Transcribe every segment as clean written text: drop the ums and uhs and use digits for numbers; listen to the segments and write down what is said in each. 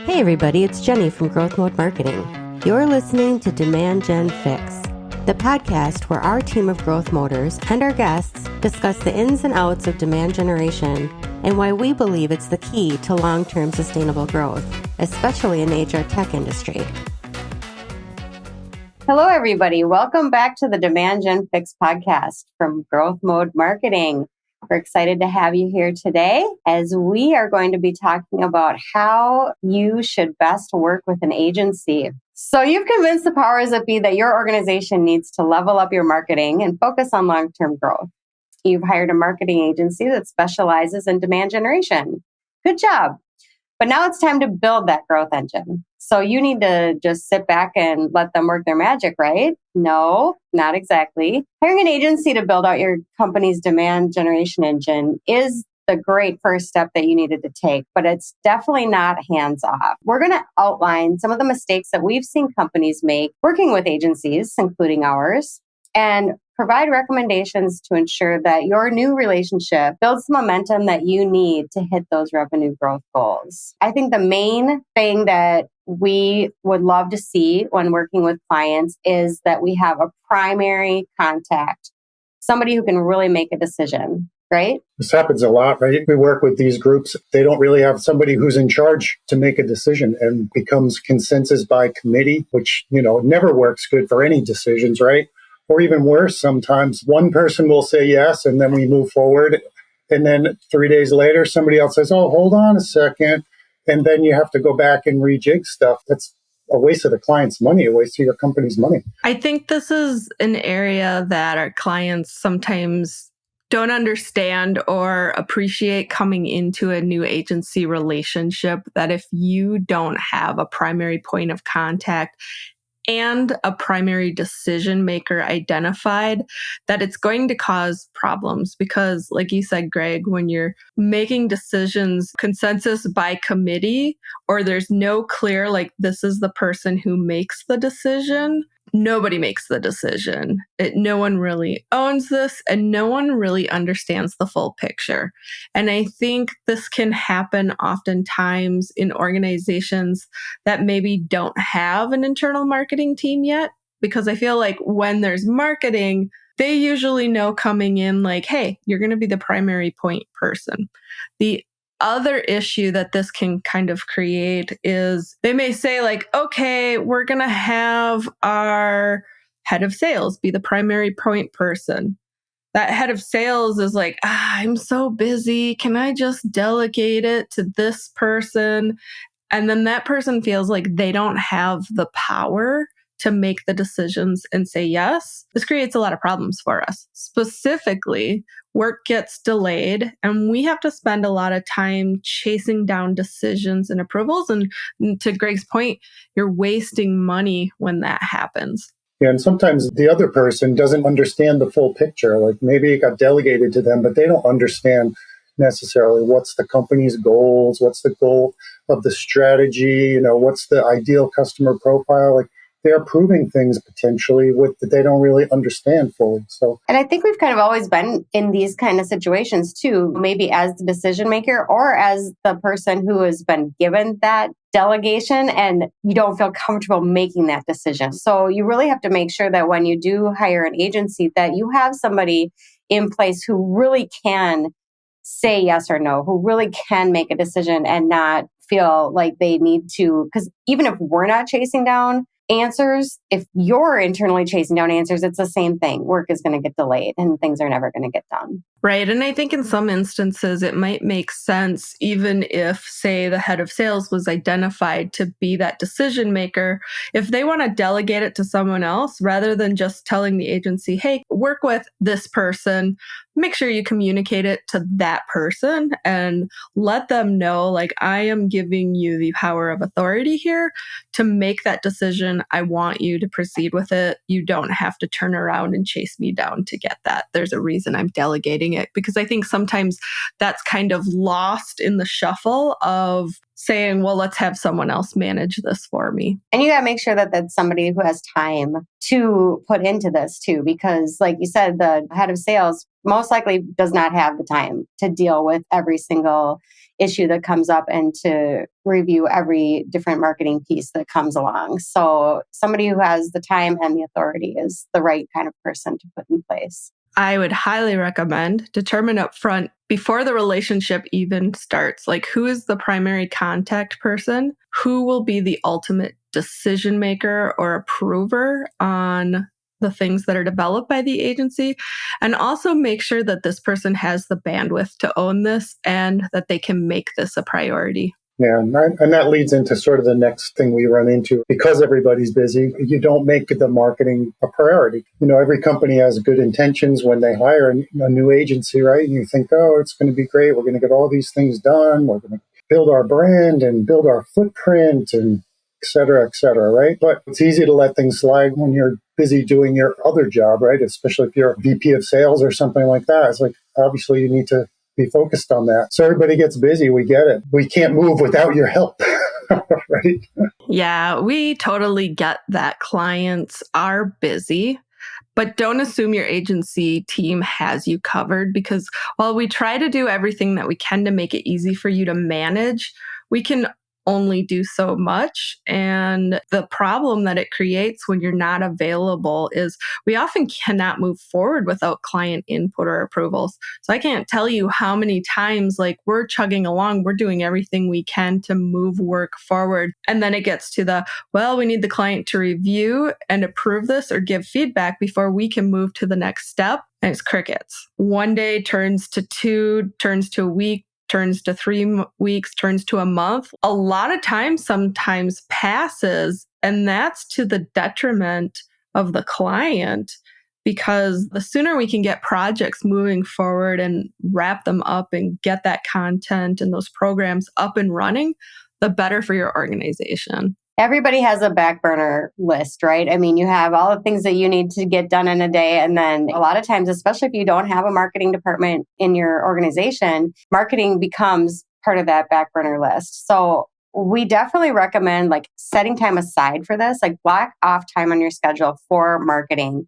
Hey everybody, it's Jenny from GrowthMode Marketing. You're listening to Demand Gen Fix, the podcast where our team of growth moders and our guests discuss the ins and outs of demand generation and why we believe it's the key to long-term sustainable growth, especially in the HR tech industry. Hello everybody, welcome back to the Demand Gen Fix podcast from GrowthMode Marketing. We're excited to have you here today as we are going to be talking about how you should best work with an agency. So you've convinced the powers that be that your organization needs to level up your marketing and focus on long-term growth. You've hired a marketing agency that specializes in demand generation. Good job. But now it's time to build that growth engine. So you need to just sit back and let them work their magic, right? No, not exactly. Hiring an agency to build out your company's demand generation engine is the great first step that you needed to take, but it's definitely not hands-off. We're going to outline some of the mistakes that we've seen companies make working with agencies, including ours, and provide recommendations to ensure that your new relationship builds the momentum that you need to hit those revenue growth goals. I think the main thing that we would love to see when working with clients is that we have a primary contact, somebody who can really make a decision, right? This happens a lot, right? We work with these groups. They don't really have somebody who's in charge to make a decision and becomes consensus by committee, which, never works good for any decisions, right? Or even worse, sometimes one person will say yes, and then we move forward. And then 3 days later, somebody else says, oh, hold on a second. And then you have to go back and rejig stuff. That's a waste of the client's money, a waste of your company's money. I think this is an area that our clients sometimes don't understand or appreciate coming into a new agency relationship, that if you don't have a primary point of contact and a primary decision maker identified, that it's going to cause problems. Because like you said, Greg, when you're making decisions consensus by committee, or there's no clear, this is the person who makes the decision, nobody makes the decision. No one really owns this, and no one really understands the full picture. And I think this can happen oftentimes in organizations that maybe don't have an internal marketing team yet, because I feel like when there's marketing, they usually know coming in hey, you're going to be the primary point person. The other issue that this can kind of create is they may say okay, we're going to have our head of sales be the primary point person. That head of sales is I'm so busy. Can I just delegate it to this person? And then that person feels like they don't have the power to make the decisions and say yes. This creates a lot of problems for us. Specifically, work gets delayed and we have to spend a lot of time chasing down decisions and approvals. And to Greg's point, you're wasting money when that happens. Yeah, and sometimes the other person doesn't understand the full picture. Maybe it got delegated to them, but they don't understand necessarily what's the company's goals, what's the goal of the strategy, what's the ideal customer profile. They're approving things potentially that they don't really understand fully. And I think we've kind of always been in these kind of situations too, maybe as the decision maker or as the person who has been given that delegation and you don't feel comfortable making that decision. So you really have to make sure that when you do hire an agency that you have somebody in place who really can say yes or no, who really can make a decision and not feel like they need to, because even if we're not chasing down answers, if you're internally chasing down answers, it's the same thing. Work is going to get delayed and things are never going to get done. Right. And I think in some instances, it might make sense, even if, say, the head of sales was identified to be that decision maker, if they want to delegate it to someone else, rather than just telling the agency, hey, work with this person, make sure you communicate it to that person and let them know, I am giving you the power of authority here to make that decision. I want you to proceed with it. You don't have to turn around and chase me down to get that. There's a reason I'm delegating it, because I think sometimes that's kind of lost in the shuffle of saying, well, let's have someone else manage this for me. And you got to make sure that that's somebody who has time to put into this too, because like you said, the head of sales most likely does not have the time to deal with every single issue that comes up and to review every different marketing piece that comes along. So somebody who has the time and the authority is the right kind of person to put in place. I would highly recommend determine up front before the relationship even starts, like who is the primary contact person, who will be the ultimate decision maker or approver on the things that are developed by the agency, and also make sure that this person has the bandwidth to own this and that they can make this a priority. Yeah, and that leads into sort of the next thing we run into. Because everybody's busy, you don't make the marketing a priority. Every company has good intentions when they hire a new agency, right? And you think, oh, it's going to be great. We're going to get all these things done. We're going to build our brand and build our footprint and et cetera, right? But it's easy to let things slide when you're busy doing your other job, right? Especially if you're a VP of sales or something like that. It's like, obviously you need to be focused on that. So everybody gets busy. We get it. We can't move without your help, right? Yeah, we totally get that clients are busy, but don't assume your agency team has you covered, because while we try to do everything that we can to make it easy for you to manage, we can only do so much. And the problem that it creates when you're not available is we often cannot move forward without client input or approvals. So I can't tell you how many times we're chugging along, we're doing everything we can to move work forward. And then it gets to we need the client to review and approve this or give feedback before we can move to the next step. And it's crickets. One day turns to 2, turns to a week, turns to 3 weeks, turns to a month. A lot of time sometimes passes, and that's to the detriment of the client, because the sooner we can get projects moving forward and wrap them up and get that content and those programs up and running, the better for your organization. Everybody has a back burner list, right? I mean, you have all the things that you need to get done in a day. And then a lot of times, especially if you don't have a marketing department in your organization, marketing becomes part of that back burner list. So we definitely recommend setting time aside for this, block off time on your schedule for marketing,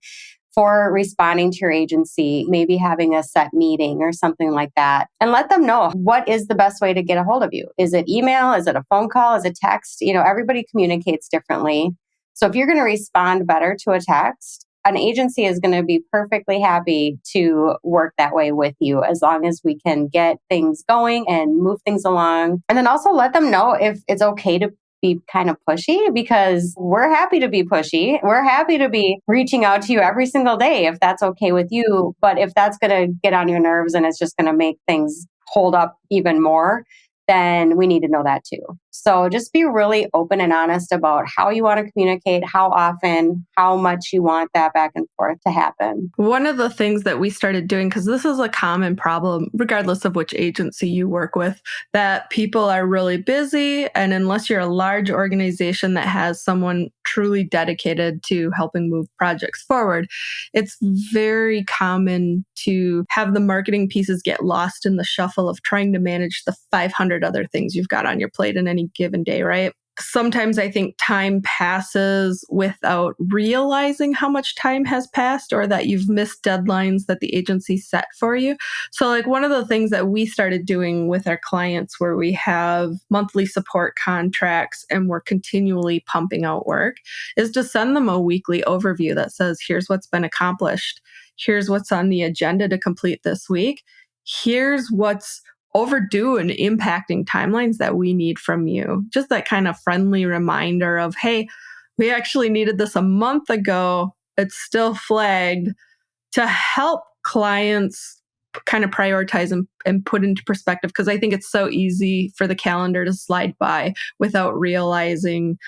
for responding to your agency, maybe having a set meeting or something like that, and let them know what is the best way to get a hold of you. Is it email? Is it a phone call? Is it text? Everybody communicates differently. So if you're going to respond better to a text, an agency is going to be perfectly happy to work that way with you, as long as we can get things going and move things along. And then also let them know if it's okay to be kind of pushy, because we're happy to be pushy. We're happy to be reaching out to you every single day if that's okay with you. But if that's going to get on your nerves and it's just going to make things hold up even more, then we need to know that too. So just be really open and honest about how you want to communicate, how often, how much you want that back and forth to happen. One of the things that we started doing, because this is a common problem, regardless of which agency you work with, that people are really busy. And unless you're a large organization that has someone truly dedicated to helping move projects forward, it's very common to have the marketing pieces get lost in the shuffle of trying to manage the 500 other things you've got on your plate in any given day, right? Sometimes I think time passes without realizing how much time has passed, or that you've missed deadlines that the agency set for you. So one of the things that we started doing with our clients, where we have monthly support contracts and we're continually pumping out work, is to send them a weekly overview that says, here's what's been accomplished. Here's what's on the agenda to complete this week. Here's what's overdue and impacting timelines that we need from you. Just that kind of friendly reminder of, hey, we actually needed this a month ago. It's still flagged, to help clients kind of prioritize and put into perspective. Because I think it's so easy for the calendar to slide by without realizing,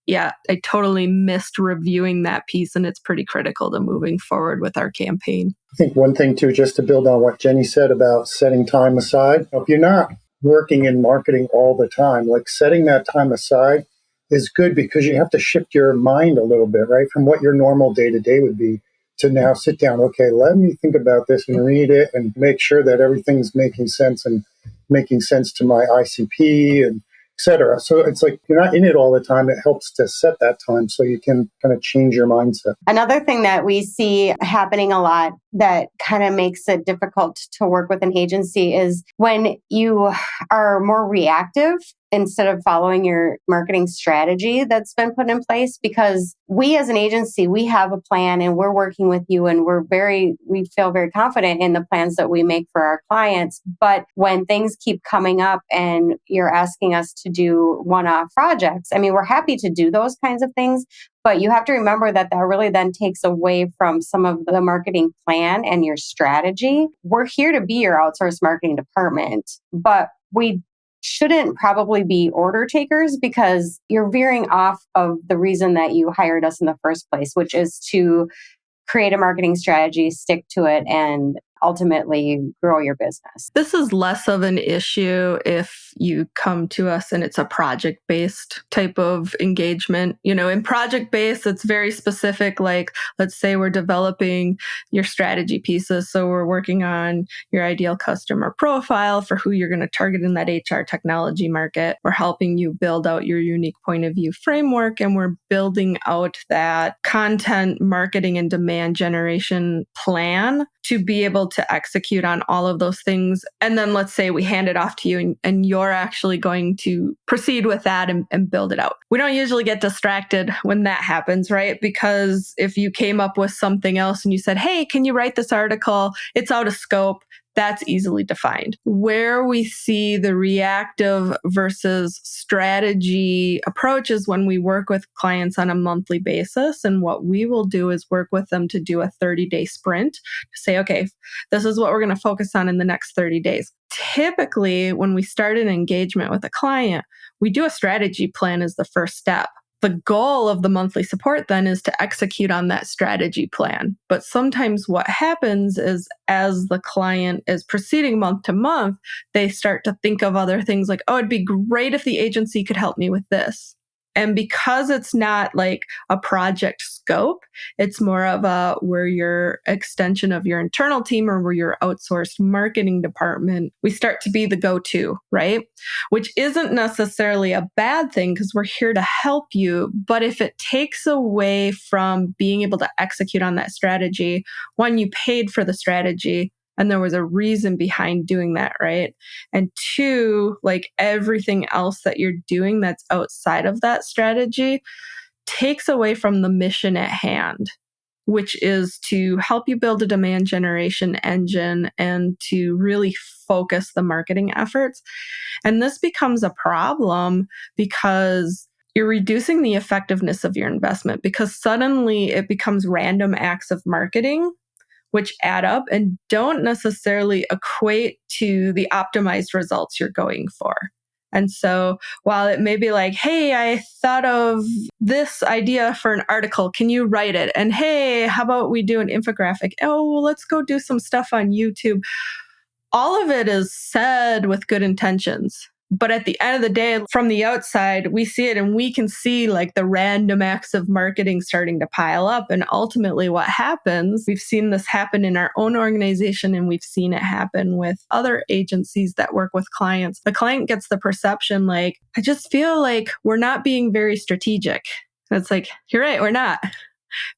yeah, I totally missed reviewing that piece, and it's pretty critical to moving forward with our campaign. I think one thing too, just to build on what Jenny said about setting time aside, if you're not working in marketing all the time, setting that time aside is good, because you have to shift your mind a little bit, right? From what your normal day-to-day would be, to now sit down, okay, let me think about this and read it and make sure that everything's making sense and making sense to my ICP, and etc. So it's like you're not in it all the time. It helps to set that time so you can kind of change your mindset. Another thing that we see happening a lot that kind of makes it difficult to work with an agency is when you are more reactive instead of following your marketing strategy that's been put in place, because we as an agency, we have a plan and we're working with you and we feel very confident in the plans that we make for our clients. But when things keep coming up and you're asking us to do one-off projects, I mean, we're happy to do those kinds of things, but you have to remember that really then takes away from some of the marketing plan and your strategy. We're here to be your outsourced marketing department, but we shouldn't probably be order takers because you're veering off of the reason that you hired us in the first place, which is to create a marketing strategy, stick to it, and ultimately grow your business. This is less of an issue if you come to us and it's a project-based type of engagement. In project-based, it's very specific. Like, let's say we're developing your strategy pieces. So we're working on your ideal customer profile for who you're going to target in that HR technology market. We're helping you build out your unique point of view framework, and we're building out that content marketing and demand generation plan to be able to execute on all of those things. And then let's say we hand it off to you and you're actually going to proceed with that and build it out. We don't usually get distracted when that happens, right? Because if you came up with something else and you said, hey, can you write this article? It's out of scope. That's easily defined. Where we see the reactive versus strategy approach is when we work with clients on a monthly basis. And what we will do is work with them to do a 30-day sprint to say, okay, this is what we're going to focus on in the next 30 days. Typically, when we start an engagement with a client, we do a strategy plan as the first step. The goal of the monthly support then is to execute on that strategy plan. But sometimes what happens is as the client is proceeding month to month, they start to think of other things like, oh, it'd be great if the agency could help me with this. And because it's not like a project scope, it's more of we're your extension of your internal team or we're your outsourced marketing department. We start to be the go-to, right? Which isn't necessarily a bad thing because we're here to help you. But if it takes away from being able to execute on that strategy, one, you paid for the strategy, and there was a reason behind doing that, right? And two, like everything else that you're doing that's outside of that strategy takes away from the mission at hand, which is to help you build a demand generation engine and to really focus the marketing efforts. And this becomes a problem because you're reducing the effectiveness of your investment because suddenly it becomes random acts of marketing which add up and don't necessarily equate to the optimized results you're going for. And so while it may be like, hey, I thought of this idea for an article, can you write it? And hey, how about we do an infographic? Oh, well, let's go do some stuff on YouTube. All of it is said with good intentions. But at the end of the day, from the outside, we see it and we can see like the random acts of marketing starting to pile up. And ultimately what happens, we've seen this happen in our own organization and we've seen it happen with other agencies that work with clients. The client gets the perception like, I just feel like we're not being very strategic. And it's like, you're right, we're not.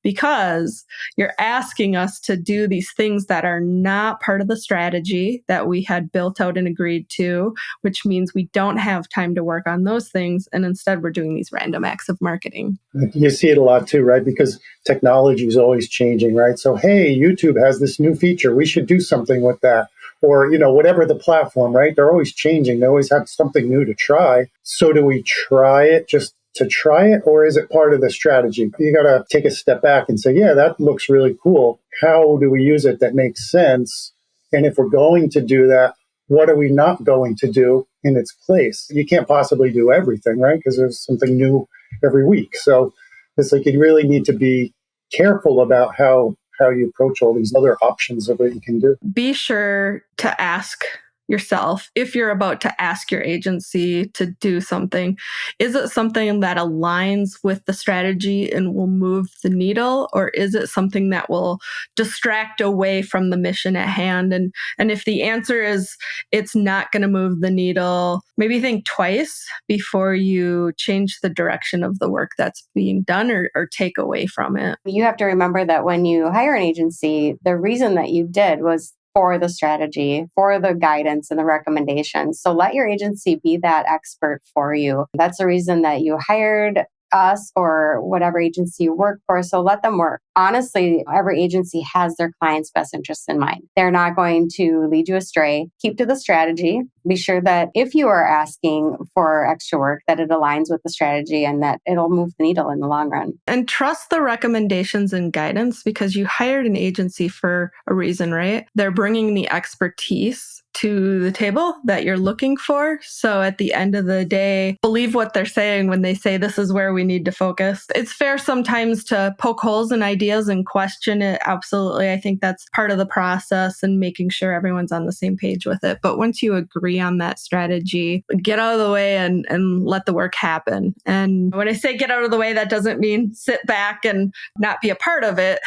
Because you're asking us to do these things that are not part of the strategy that we had built out and agreed to, which means we don't have time to work on those things. And instead, we're doing these random acts of marketing. You see it a lot too, right? Because technology is always changing, right? So, hey, YouTube has this new feature. We should do something with that. Or, whatever the platform, right? They're always changing. They always have something new to try. So do we try it just to try it, or is it part of the strategy? You got to take a step back and say, yeah, that looks really cool. How do we use it that makes sense? And if we're going to do that, what are we not going to do in its place? You can't possibly do everything, right? Because there's something new every week. So it's like you really need to be careful about how you approach all these other options of what you can do. Be sure to ask yourself, if you're about to ask your agency to do something, is it something that aligns with the strategy and will move the needle, or is it something that will distract away from the mission at hand? And if the answer is it's not going to move the needle, maybe think twice before you change the direction of the work that's being done or take away from it. You have to remember that when you hire an agency, the reason that you did was for the strategy, for the guidance and the recommendations. So let your agency be that expert for you. That's the reason that you hired us or whatever agency you work for. So let them work. Honestly, every agency has their client's best interests in mind. They're not going to lead you astray. Keep to the strategy. Be sure that if you are asking for extra work, that it aligns with the strategy and that it'll move the needle in the long run. And trust the recommendations and guidance, because you hired an agency for a reason, right? They're bringing the expertise to the table that you're looking for. So at the end of the day, believe what they're saying when they say this is where we need to focus. It's fair sometimes to poke holes in ideas and question it. Absolutely. I think that's part of the process and making sure everyone's on the same page with it. But once you agree on that strategy, get out of the way and let the work happen. And when I say get out of the way, that doesn't mean sit back and not be a part of it.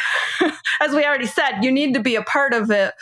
As we already said, you need to be a part of it,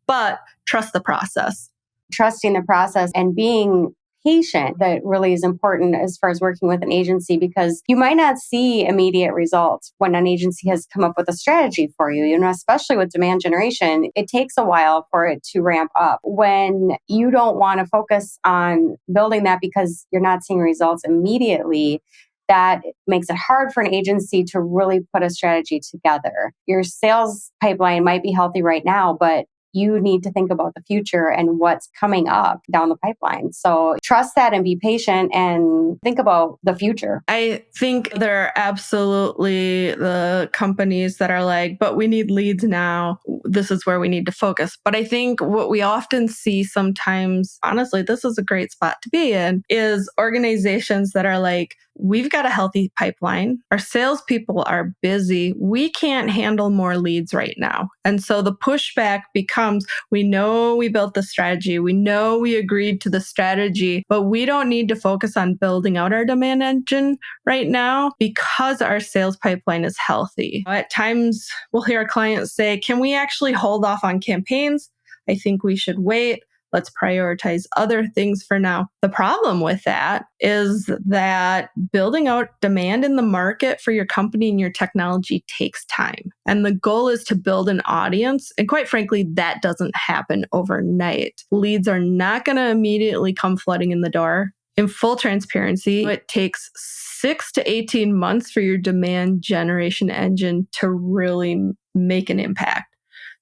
but trust the process. Trusting the process and being patient, that really is important as far as working with an agency, because you might not see immediate results when an agency has come up with a strategy for you. Especially with demand generation, it takes a while for it to ramp up. When you don't want to focus on building that because you're not seeing results immediately, that makes it hard for an agency to really put a strategy together. Your sales pipeline might be healthy right now, but you need to think about the future and what's coming up down the pipeline. So trust that and be patient and think about the future. I think there are absolutely the companies that are like, but we need leads now. This is where we need to focus. But I think what we often see sometimes, honestly, this is a great spot to be in, is organizations that are like, we've got a healthy pipeline. Our salespeople are busy. We can't handle more leads right now. And so the pushback becomes, we know we built the strategy. We know we agreed to the strategy, but we don't need to focus on building out our demand engine right now because our sales pipeline is healthy. At times, we'll hear our clients say, can we actually hold off on campaigns? I think we should wait. Let's prioritize other things for now. The problem with that is that building out demand in the market for your company and your technology takes time. And the goal is to build an audience. And quite frankly, that doesn't happen overnight. Leads are not going to immediately come flooding in the door. In full transparency, it takes 6 to 18 months for your demand generation engine to really make an impact.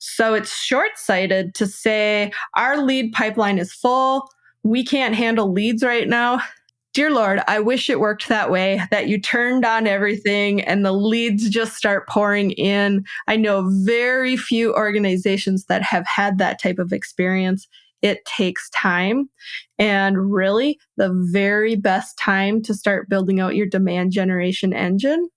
So it's short-sighted to say our lead pipeline is full. We can't handle leads right now. Dear Lord, I wish it worked that way, that you turned on everything and the leads just start pouring in. I know very few organizations that have had that type of experience. It takes time. And really, the very best time to start building out your demand generation engine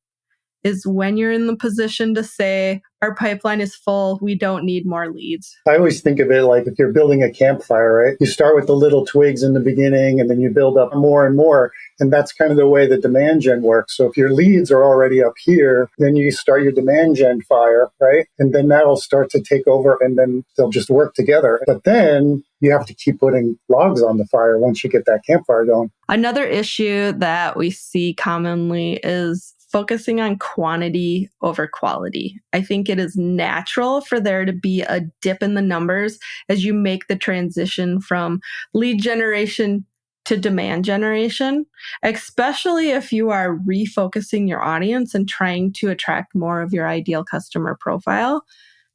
is when you're in the position to say, our pipeline is full, we don't need more leads. I always think of it like if you're building a campfire, right? You start with the little twigs in the beginning and then you build up more and more. And that's kind of the way the demand gen works. So if your leads are already up here, then you start your demand gen fire, right? And then that'll start to take over and then they'll just work together. But then you have to keep putting logs on the fire once you get that campfire going. Another issue that we see commonly is focusing on quantity over quality. I think it is natural for there to be a dip in the numbers as you make the transition from lead generation to demand generation, especially if you are refocusing your audience and trying to attract more of your ideal customer profile.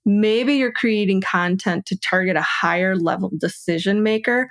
Maybe you're creating content to target a higher level decision maker.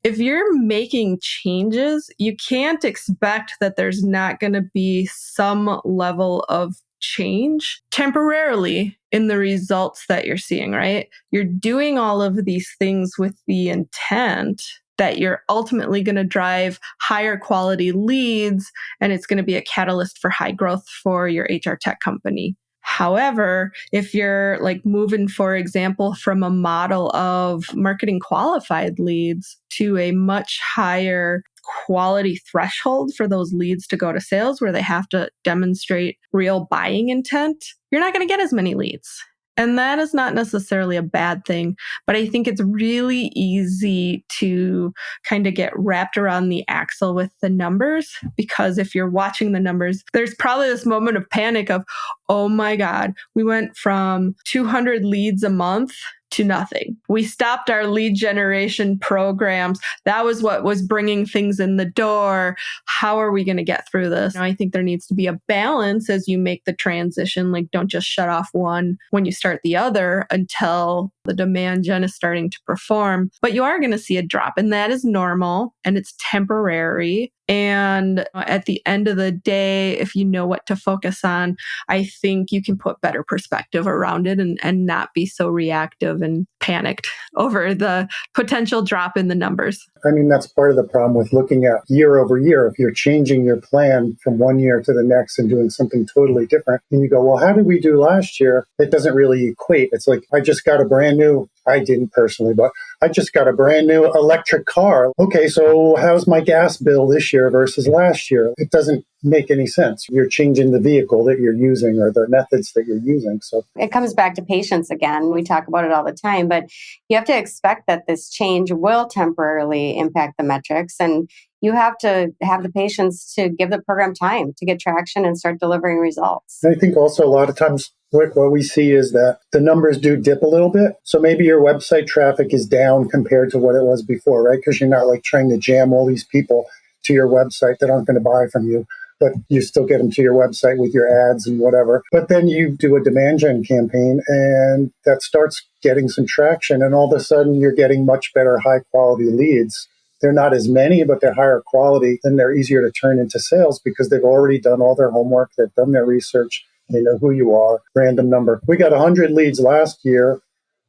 If you're making changes, you can't expect that there's not going to be some level of change temporarily in the results that you're seeing, right? You're doing all of these things with the intent that you're ultimately going to drive higher quality leads, and it's going to be a catalyst for high growth for your HR tech company. However, if you're like moving, for example, from a model of marketing qualified leads to a much higher quality threshold for those leads to go to sales, where they have to demonstrate real buying intent, you're not going to get as many leads. And that is not necessarily a bad thing, but I think it's really easy to kind of get wrapped around the axle with the numbers, because if you're watching the numbers, there's probably this moment of panic of, oh my God, we went from 200 leads a month to nothing. We stopped our lead generation programs. That was what was bringing things in the door. How are we going to get through this? I think there needs to be a balance as you make the transition. Like, don't just shut off one when you start the other until the demand gen is starting to perform. But you are going to see a drop, and that is normal and it's temporary. And at the end of the day, if you know what to focus on, I think you can put better perspective around it and not be so reactive and panicked over the potential drop in the numbers. I mean, that's part of the problem with looking at year over year. If you're changing your plan from one year to the next and doing something totally different, and you go, well, how did we do last year? It doesn't really equate. It's like, I just got a brand new, I didn't personally, but I just got a brand new electric car. Okay, so how's my gas bill this year versus last year? It doesn't make any sense. You're changing the vehicle that you're using or the methods that you're using. So it comes back to patience again. We talk about it all the time, but you have to expect that this change will temporarily impact the metrics, and you have to have the patience to give the program time to get traction and start delivering results. I think also a lot of times what we see is that the numbers do dip a little bit. So maybe your website traffic is down compared to what it was before, right? Because you're not like trying to jam all these people to your website that aren't going to buy from you, but you still get them to your website with your ads and whatever. But then you do a demand gen campaign and that starts getting some traction. And all of a sudden you're getting much better high quality leads. They're not as many, but they're higher quality, and they're easier to turn into sales because they've already done all their homework. They've done their research. They know who you are. Random number. We got 100 leads last year,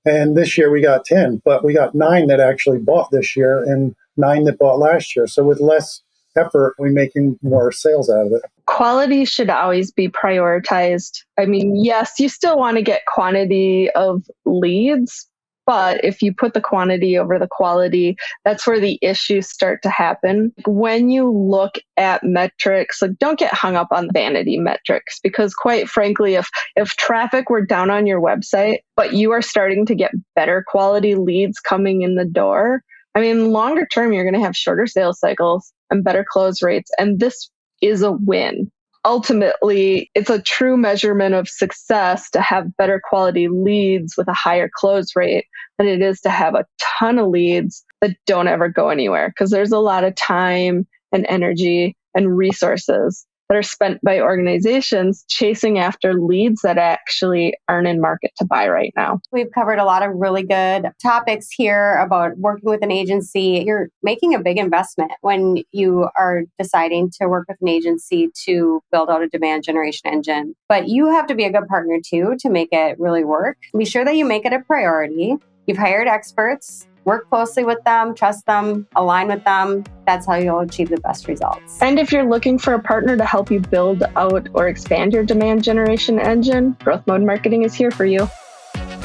and this year we got 10, but we got 9 that actually bought this year and 9 that bought last year. So with less effort, we're making more sales out of it. Quality should always be prioritized. I mean, yes, you still want to get quantity of leads, but if you put the quantity over the quality, that's where the issues start to happen. When you look at metrics, like, don't get hung up on vanity metrics, because quite frankly, if traffic were down on your website, but you are starting to get better quality leads coming in the door, I mean, longer term, you're going to have shorter sales cycles and better close rates. And this is a win. Ultimately, it's a true measurement of success to have better quality leads with a higher close rate than it is to have a ton of leads that don't ever go anywhere, because there's a lot of time and energy and resources that are spent by organizations chasing after leads that actually aren't in market to buy right now. We've covered a lot of really good topics here about working with an agency. You're making a big investment when you are deciding to work with an agency to build out a demand generation engine. But you have to be a good partner too to make it really work. Be sure that you make it a priority. You've hired experts. Work closely with them, trust them, align with them. That's how you'll achieve the best results. And if you're looking for a partner to help you build out or expand your demand generation engine, GrowthMode Marketing is here for you.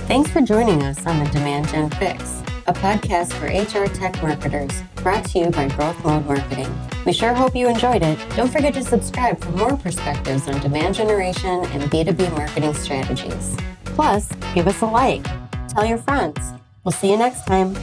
Thanks for joining us on the Demand Gen Fix, a podcast for HR tech marketers, brought to you by GrowthMode Marketing. We sure hope you enjoyed it. Don't forget to subscribe for more perspectives on demand generation and B2B marketing strategies. Plus, give us a like. Tell your friends. We'll see you next time.